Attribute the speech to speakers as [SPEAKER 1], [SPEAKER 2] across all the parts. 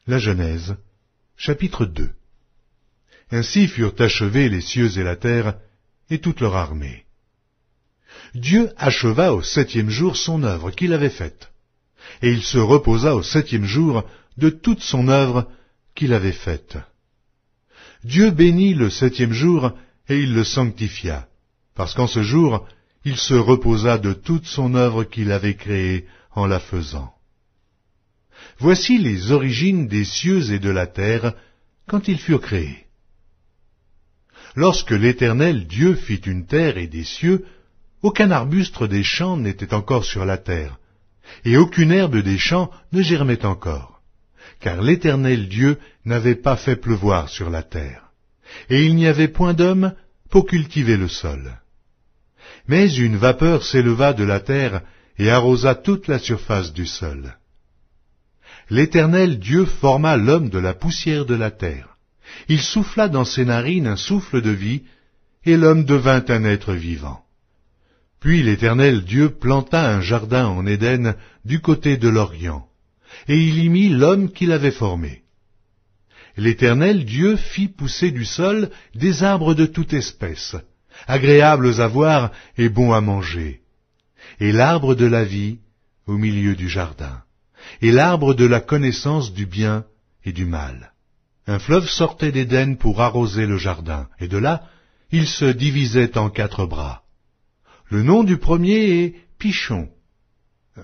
[SPEAKER 1] La Genèse, chapitre 2. Ainsi furent achevés les cieux et la terre, et toute leur armée. Dieu acheva au septième jour son œuvre qu'il avait faite, et il se reposa au septième jour de toute son œuvre qu'il avait faite. Dieu bénit le septième jour, et il le sanctifia, parce qu'en ce jour, il se reposa de toute son œuvre qu'il avait créée en la faisant. Voici les origines des cieux et de la terre quand ils furent créés. Lorsque l'Éternel Dieu fit une terre et des cieux, aucun arbuste des champs n'était encore sur la terre, et aucune herbe des champs ne germait encore, car l'Éternel Dieu n'avait pas fait pleuvoir sur la terre, et il n'y avait point d'homme pour cultiver le sol. Mais une vapeur s'éleva de la terre et arrosa toute la surface du sol. L'Éternel Dieu forma l'homme de la poussière de la terre. Il souffla dans ses narines un souffle de vie, et l'homme devint un être vivant. Puis l'Éternel Dieu planta un jardin en Éden du côté de l'Orient, et il y mit l'homme qu'il avait formé. L'Éternel Dieu fit pousser du sol des arbres de toute espèce, agréables à voir et bons à manger, et l'arbre de la vie au milieu du jardin, et l'arbre de la connaissance du bien et du mal. Un fleuve sortait d'Éden pour arroser le jardin, et de là, il se divisait en 4 bras. Le nom du premier est Pishon.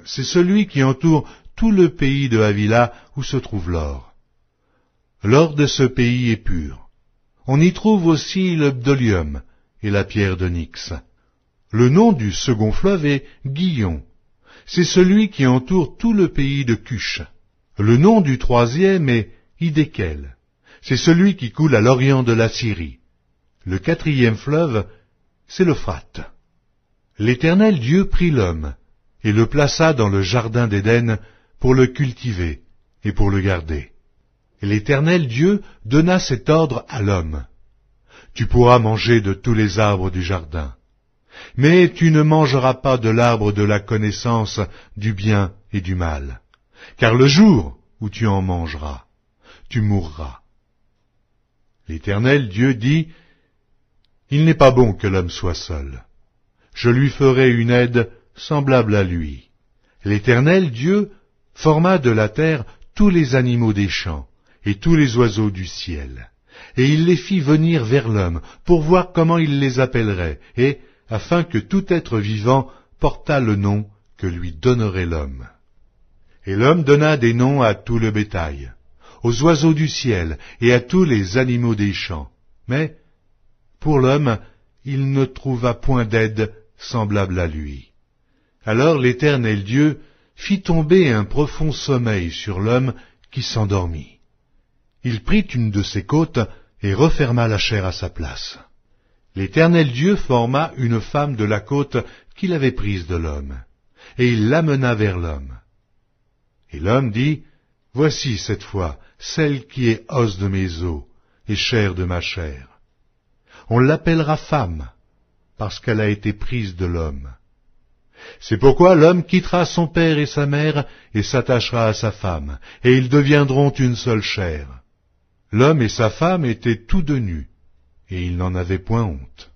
[SPEAKER 1] C'est celui qui entoure tout le pays de Havila où se trouve l'or. L'or de ce pays est pur. On y trouve aussi le bdolium et la pierre d'onyx. Le nom du second fleuve est Gihon. C'est celui qui entoure tout le pays de Cush. Le nom du troisième est Hidékel. C'est celui qui coule à l'orient de la Syrie. Le 4e fleuve, c'est l'Euphrate. L'Éternel Dieu prit l'homme et le plaça dans le jardin d'Éden pour le cultiver et pour le garder. L'Éternel Dieu donna cet ordre à l'homme. Tu pourras manger de tous les arbres du jardin, mais tu ne mangeras pas de l'arbre de la connaissance du bien et du mal, car le jour où tu en mangeras, tu mourras. L'Éternel Dieu dit, il n'est pas bon que l'homme soit seul. Je lui ferai une aide semblable à lui. L'Éternel Dieu forma de la terre tous les animaux des champs et tous les oiseaux du ciel, et il les fit venir vers l'homme pour voir comment il les appellerait, et afin que tout être vivant portât le nom que lui donnerait l'homme. Et l'homme donna des noms à tout le bétail, aux oiseaux du ciel et à tous les animaux des champs. Mais, pour l'homme, il ne trouva point d'aide semblable à lui. Alors l'Éternel Dieu fit tomber un profond sommeil sur l'homme qui s'endormit. Il prit une de ses côtes et referma la chair à sa place. L'Éternel Dieu forma une femme de la côte qu'il avait prise de l'homme, et il l'amena vers l'homme. Et l'homme dit, voici cette fois celle qui est os de mes os et chair de ma chair. On l'appellera femme, parce qu'elle a été prise de l'homme. C'est pourquoi l'homme quittera son père et sa mère et s'attachera à sa femme, et ils deviendront une seule chair. L'homme et sa femme étaient tous deux nus, et ils n'en avaient point honte.